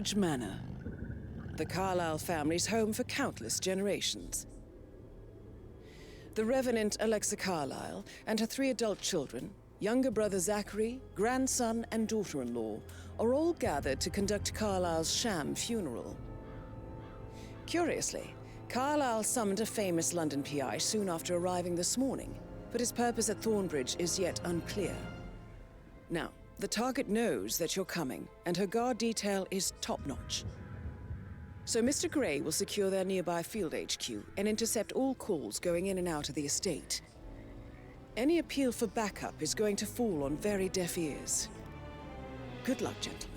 Thornbridge Manor, the Carlyle family's home for countless generations. The Revenant Alexa Carlyle and her 3 adult children, younger brother Zachary, grandson and daughter-in-law, are all gathered to conduct Carlyle's sham funeral. Curiously, Carlyle summoned a famous London PI soon after arriving this morning, but his purpose at Thornbridge is yet unclear. Now, the target knows that you're coming, and her guard detail is top-notch. So Mr. Gray will secure their nearby field HQ and intercept all calls going in and out of the estate. Any appeal for backup is going to fall on very deaf ears. Good luck, gentlemen.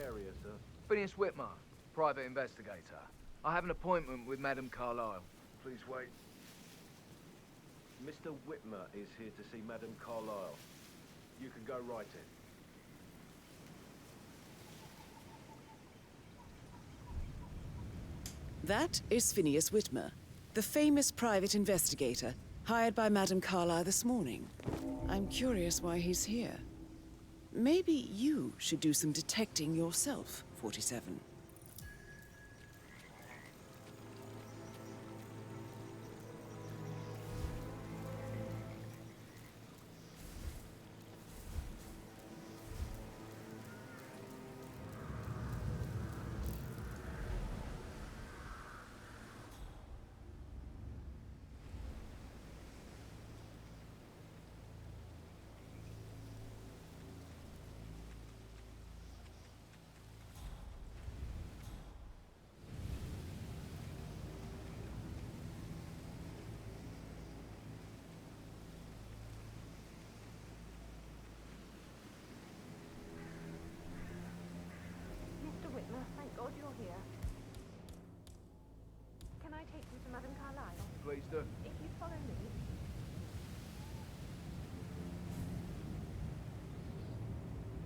Area, sir. Phineas Whitmer, private investigator. I have an appointment with Madame Carlyle. Please wait. Mr. Whitmer is here to see Madame Carlyle. You can go right in. That is Phineas Whitmer, the famous private investigator hired by Madame Carlyle this morning. I'm curious why he's here. Maybe you should do some detecting yourself, 47. Thank God you're here. Can I take you to Madame Carlyle? Please do. If you follow me.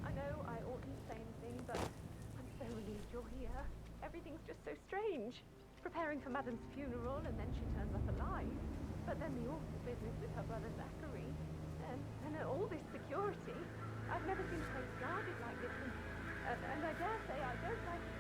I know I oughtn't say anything, but I'm so relieved you're here. Everything's just so strange. Preparing for Madame's funeral, and then she turns up alive. But then the awful business with her brother Zachary. And all this security. I've never seen a place guarded like this, and I dare say I don't like it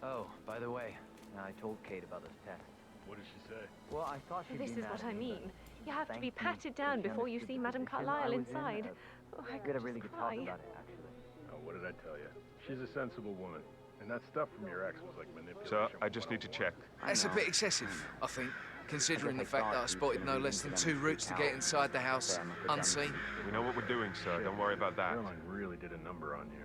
at all. Oh, by the way, I told Kate about this test. What did she say? Well, I thought she'd This be is mad what at I me, mean. but You have to be thanked me patted for down the before you honest see Madame position Carlyle I was in. inside. Oh, I We had could a really just good talk cry. about it, actually. Oh, what did I tell you? She's a sensible woman. And that stuff from your ex was like manipulation. Sir, I just need to check. That's a bit excessive, I think, considering the fact that I spotted no less than 2 routes to get inside the house unseen. We know what we're doing, sir. Don't worry about that. Caroline really did a number on you.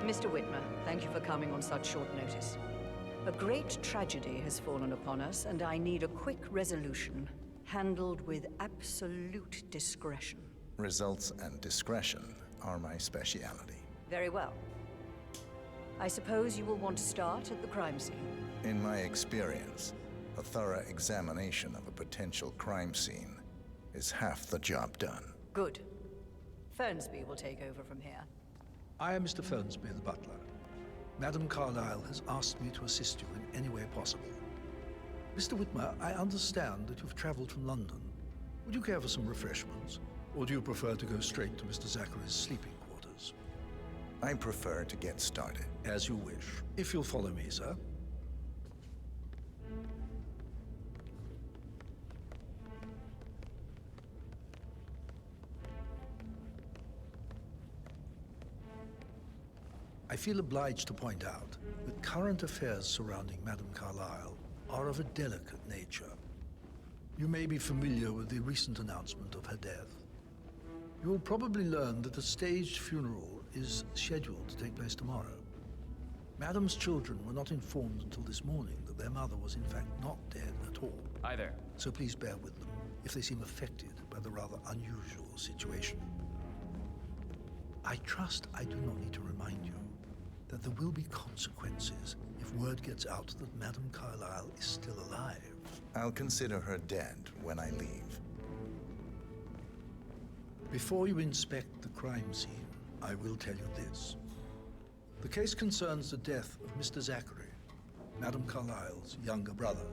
Mr. Whitmer, thank you for coming on such short notice. A great tragedy has fallen upon us, and I need a quick resolution, handled with absolute discretion. Results and discretion are my speciality. Very well. I suppose you will want to start at the crime scene. In my experience, a thorough examination of a potential crime scene is half the job done. Good. Fernsby will take over from here. I am Mr. Fernsby, the butler. Madam Carlyle has asked me to assist you in any way possible. Mr. Whitmer, I understand that you've traveled from London. Would you care for some refreshments? Or do you prefer to go straight to Mr. Zachary's sleeping quarters? I prefer to get started. As you wish. If you'll follow me, sir. I feel obliged to point out that current affairs surrounding Madame Carlyle are of a delicate nature. You may be familiar with the recent announcement of her death. You will probably learn that a staged funeral is scheduled to take place tomorrow. Madame's children were not informed until this morning that their mother was in fact not dead at all. Hi there. So please bear with them if they seem affected by the rather unusual situation. I trust I do not need to remind you that there will be consequences if word gets out that Madame Carlyle is still alive. I'll consider her dead when I leave. Before you inspect the crime scene, I will tell you this. The case concerns the death of Mr. Zachary, Madame Carlyle's younger brother.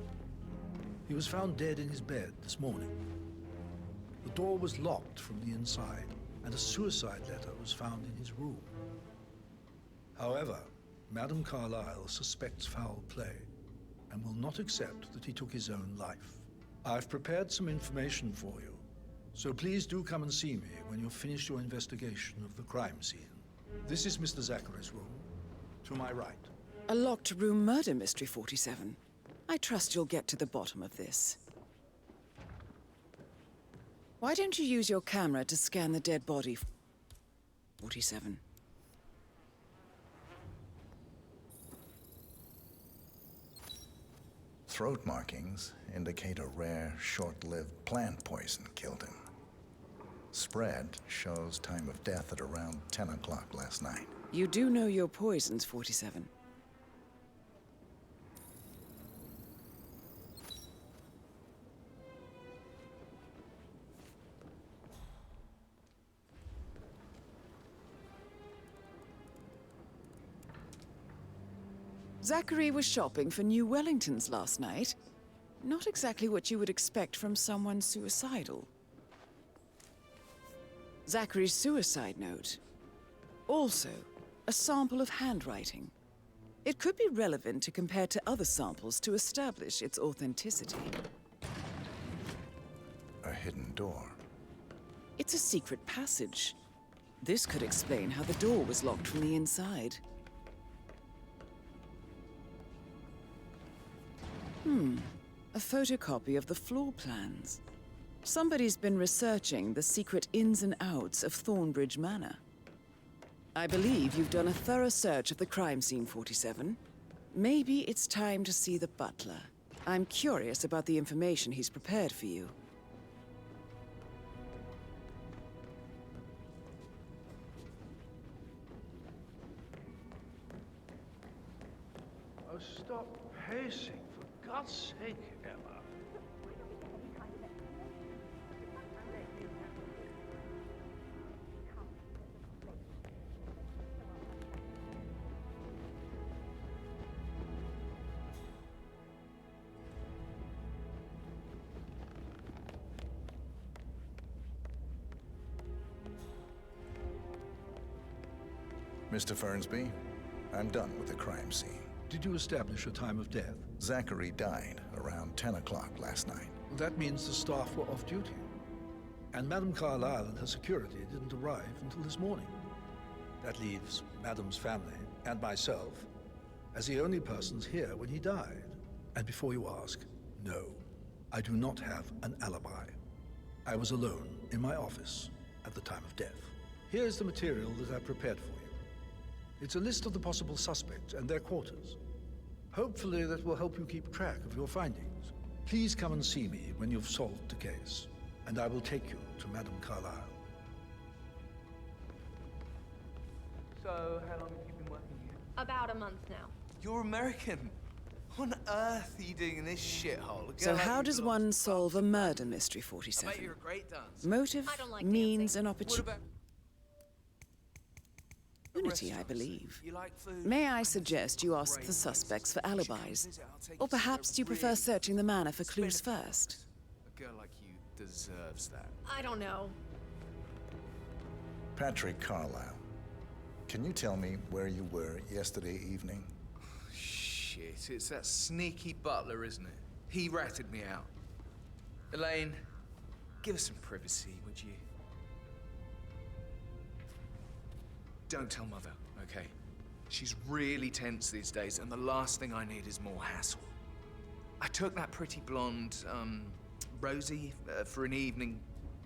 He was found dead in his bed this morning. The door was locked from the inside, and a suicide letter was found in his room. However, Madame Carlyle suspects foul play and will not accept that he took his own life. I've prepared some information for you, so please do come and see me when you've finished your investigation of the crime scene. This is Mr. Zachary's room, to my right. A locked room murder mystery, 47. I trust you'll get to the bottom of this. Why don't you use your camera to scan the dead body, 47? Throat markings indicate a rare, short-lived plant poison killed him. Spread shows time of death at around 10 o'clock last night. You do know your poisons, 47. Zachary was shopping for new Wellingtons last night. Not exactly what you would expect from someone suicidal. Zachary's suicide note. Also, a sample of handwriting. It could be relevant to compare to other samples to establish its authenticity. A hidden door. It's a secret passage. This could explain how the door was locked from the inside. A photocopy of the floor plans. Somebody's been researching the secret ins and outs of Thornbridge Manor. I believe you've done a thorough search of the crime scene, 47. Maybe it's time to see the butler. I'm curious about the information he's prepared for you. Oh, stop pacing, for God's sake, Emma. Mr. Fernsby, I'm done with the crime scene. Did you establish a time of death? Zachary died around 10 o'clock last night. Well, that means the staff were off duty. And Madame Carlyle and her security didn't arrive until this morning. That leaves Madame's family and myself as the only persons here when he died. And before you ask, no, I do not have an alibi. I was alone in my office at the time of death. Here's the material that I prepared for you. It's a list of the possible suspects and their quarters. Hopefully that will help you keep track of your findings. Please come and see me when you've solved the case, and I will take you to Madame Carlyle. So, how long have you been working here? About a month now. You're American. What on earth are you doing in this shithole? So how does one solve a murder mystery, 47? I bet you're a great dancer. Motive, I don't like means, dancing. and What opportunity. about... You opportunity, I believe. May I suggest you ask the suspects for alibis? Or perhaps do you prefer searching the manor for clues first? A girl like you deserves that. I don't know. Patrick Carlisle, can you tell me where you were yesterday evening? Shit, it's that sneaky butler, isn't it? He ratted me out. Elaine, give us some privacy, would you? Don't tell Mother, okay? She's really tense these days, and the last thing I need is more hassle. I took that pretty blonde, Rosie, for an evening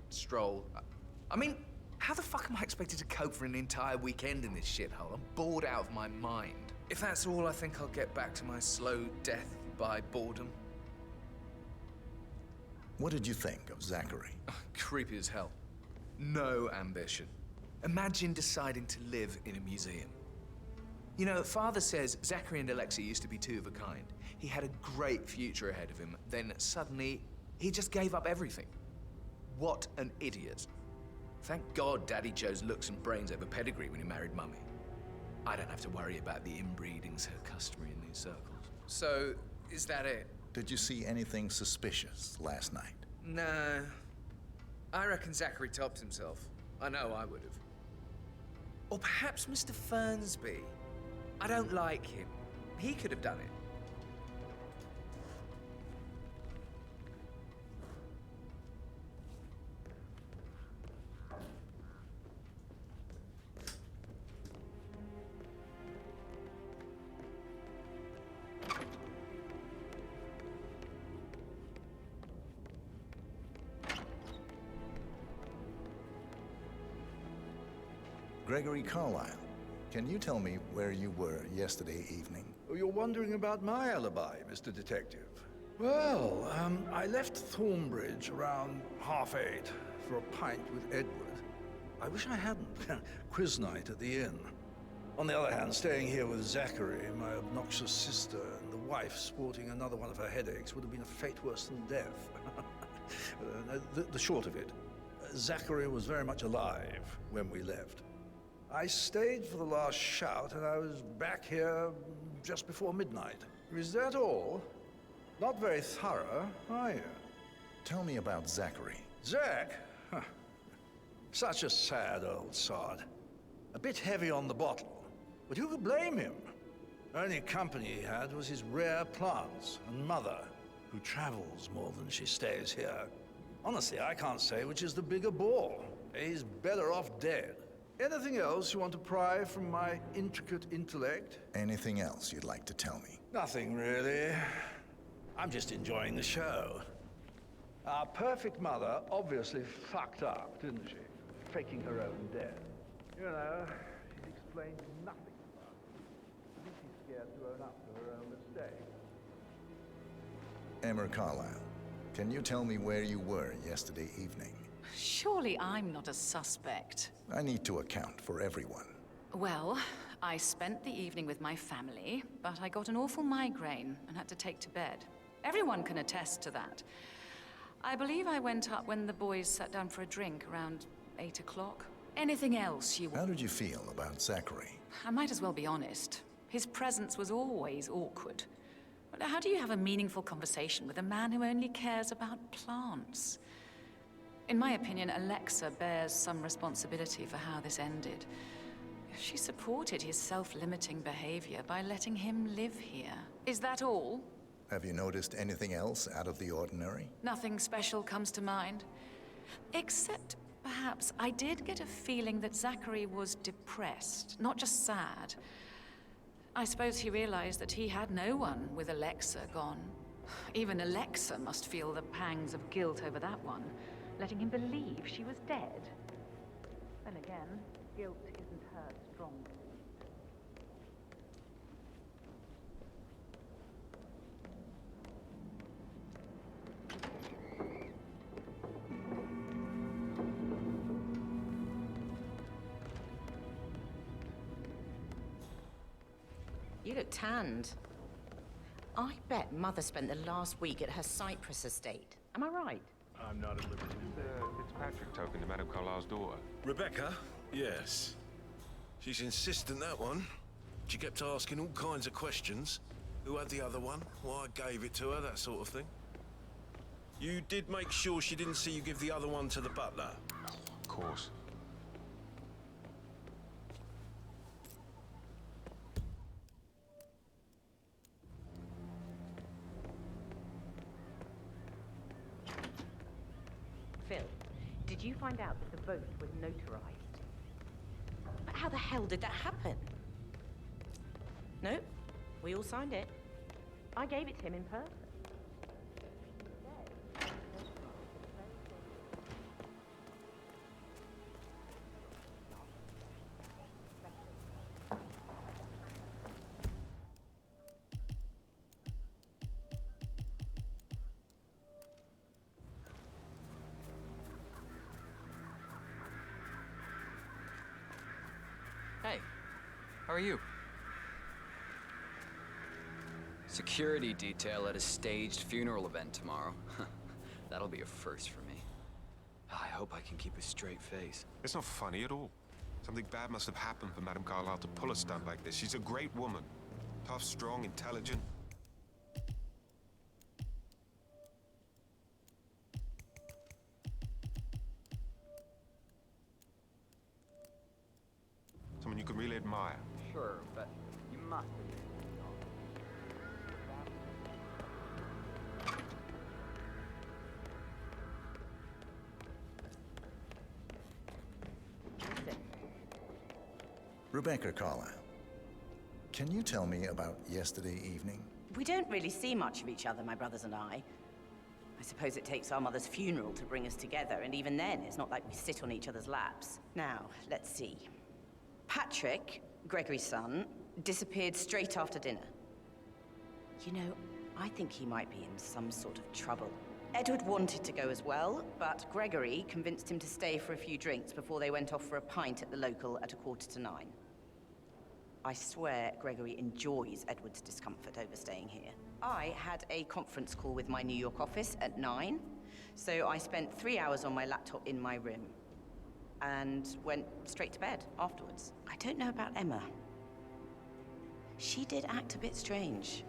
stroll. I mean, how the fuck am I expected to cope for an entire weekend in this shithole? I'm bored out of my mind. If that's all, I think I'll get back to my slow death by boredom. What did you think of Zachary? Creepy as hell. No ambition. Imagine deciding to live in a museum. You know, Father says Zachary and Alexa used to be two of a kind. He had a great future ahead of him, then suddenly, he just gave up everything. What an idiot. Thank God Daddy Joe's looks and brains over pedigree when he married Mummy. I don't have to worry about the inbreeding so customary in these circles. So, is that it? Did you see anything suspicious last night? No. I reckon Zachary topped himself. I know I would have. Or perhaps Mr. Fernsby. I don't like him. He could have done it. Gregory Carlisle, can you tell me where you were yesterday evening? Oh, you're wondering about my alibi, Mr. Detective. Well, I left Thornbridge around 8:30 for a pint with Edward. I wish I hadn't. Quiz night at the inn. On the other hand, staying here with Zachary, my obnoxious sister, and the wife sporting another one of her headaches would have been a fate worse than death. The short of it, Zachary was very much alive when we left. I stayed for the last shout, and I was back here just before midnight. Is that all? Not very thorough, are you? Tell me about Zachary. Zach? Huh. Such a sad old sod. A bit heavy on the bottle, but who could blame him? Only company he had was his rare plants and mother, who travels more than she stays here. Honestly, I can't say which is the bigger bore. He's better off dead. Anything else you want to pry from my intricate intellect? Anything else you'd like to tell me? Nothing, really. I'm just enjoying the show. Our perfect mother obviously fucked up, didn't she? Faking her own death. You know, she's explained nothing about it. I think she's scared to own up to her own mistake. Emma Carlisle, can you tell me where you were yesterday evening? Surely I'm not a suspect. I need to account for everyone. Well, I spent the evening with my family, but I got an awful migraine and had to take to bed. Everyone can attest to that. I believe I went up when the boys sat down for a drink around 8 o'clock. Anything else you... How did you feel about Zachary? I might as well be honest. His presence was always awkward. But how do you have a meaningful conversation with a man who only cares about plants? In my opinion, Alexa bears some responsibility for how this ended. She supported his self-limiting behavior by letting him live here. Is that all? Have you noticed anything else out of the ordinary? Nothing special comes to mind. Except, perhaps, I did get a feeling that Zachary was depressed, not just sad. I suppose he realized that he had no one with Alexa gone. Even Alexa must feel the pangs of guilt over that one, letting him believe she was dead. Then again, guilt isn't her strong suit. You look tanned. I bet Mother spent the last week at her Cypress estate. Am I right? I'm not at liberty to say. Fitzpatrick token to Madame Carlisle's daughter. Rebecca? Yes. She's insistent, that one. She kept asking all kinds of questions. Who had the other one? Why I gave it to her, that sort of thing. You did make sure she didn't see you give the other one to the butler? Of course. Phil, did you find out that the vote was notarized? But how the hell did that happen? No, we all signed it. I gave it to him in person. Hey, how are you? Security detail at a staged funeral event tomorrow. That'll be a first for me. I hope I can keep a straight face. It's not funny at all. Something bad must have happened for Madame Carlyle to pull a stunt like this. She's a great woman. Tough, strong, intelligent. Someone you can really admire. Sure, but you must admit. Rebecca Carlyle, can you tell me about yesterday evening? We don't really see much of each other, my brothers and I. I suppose it takes our mother's funeral to bring us together, and even then, it's not like we sit on each other's laps. Now, let's see. Patrick, Gregory's son, disappeared straight after dinner. You know, I think he might be in some sort of trouble. Edward wanted to go as well, but Gregory convinced him to stay for a few drinks before they went off for a pint at the local at 8:45. I swear Gregory enjoys Edward's discomfort over staying here. I had a conference call with my New York office at 9, so I spent 3 hours on my laptop in my room and went straight to bed afterwards. I don't know about Emma. She did act a bit strange.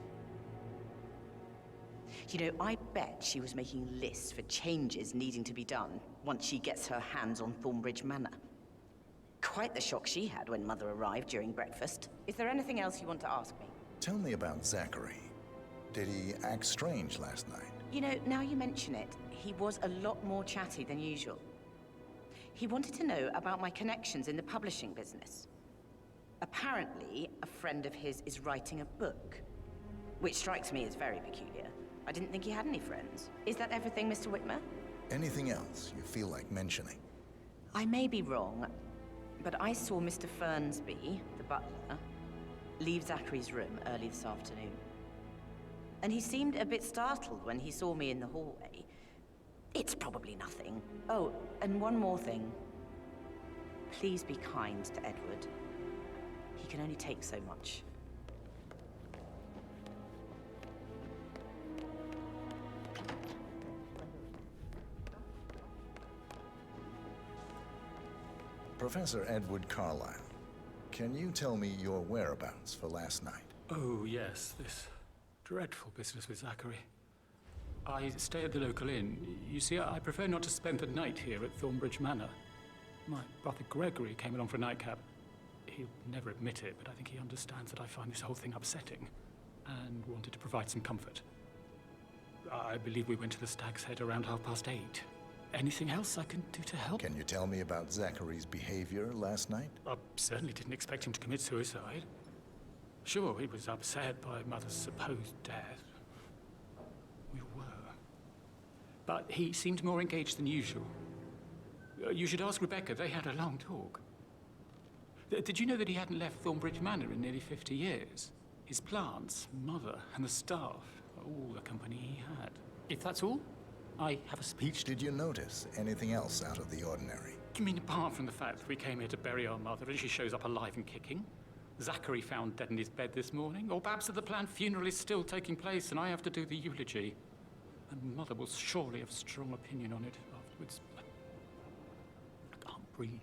You know, I bet she was making lists for changes needing to be done once she gets her hands on Thornbridge Manor. Quite the shock she had when Mother arrived during breakfast. Is there anything else you want to ask me? Tell me about Zachary. Did he act strange last night? You know, now you mention it, he was a lot more chatty than usual. He wanted to know about my connections in the publishing business. Apparently, a friend of his is writing a book, which strikes me as very peculiar. I didn't think he had any friends. Is that everything, Mr. Whitmer? Anything else you feel like mentioning? I may be wrong, but I saw Mr. Fernsby, the butler, leave Zachary's room early this afternoon. And he seemed a bit startled when he saw me in the hallway. It's probably nothing. Oh, and one more thing. Please be kind to Edward. He can only take so much. Professor Edward Carlyle, can you tell me your whereabouts for last night? Oh, yes, this dreadful business with Zachary. I stay at the local inn. You see, I prefer not to spend the night here at Thornbridge Manor. My brother Gregory came along for a nightcap. He'll never admit it, but I think he understands that I find this whole thing upsetting and wanted to provide some comfort. I believe we went to the Stag's Head around 8:30. Anything else I can do to help? Can you tell me about Zachary's behavior last night? I certainly didn't expect him to commit suicide. Sure, he was upset by Mother's supposed death. We were. But he seemed more engaged than usual. You should ask Rebecca. They had a long talk. Did you know that he hadn't left Thornbridge Manor in nearly 50 years? His plants, Mother, and the staff, all the company he had. If that's all, I have a speech. Did you notice anything else out of the ordinary? You mean apart from the fact that we came here to bury our mother and she shows up alive and kicking? Zachary found dead in his bed this morning? Or perhaps that the planned funeral is still taking place and I have to do the eulogy? And Mother will surely have a strong opinion on it afterwards. I can't breathe.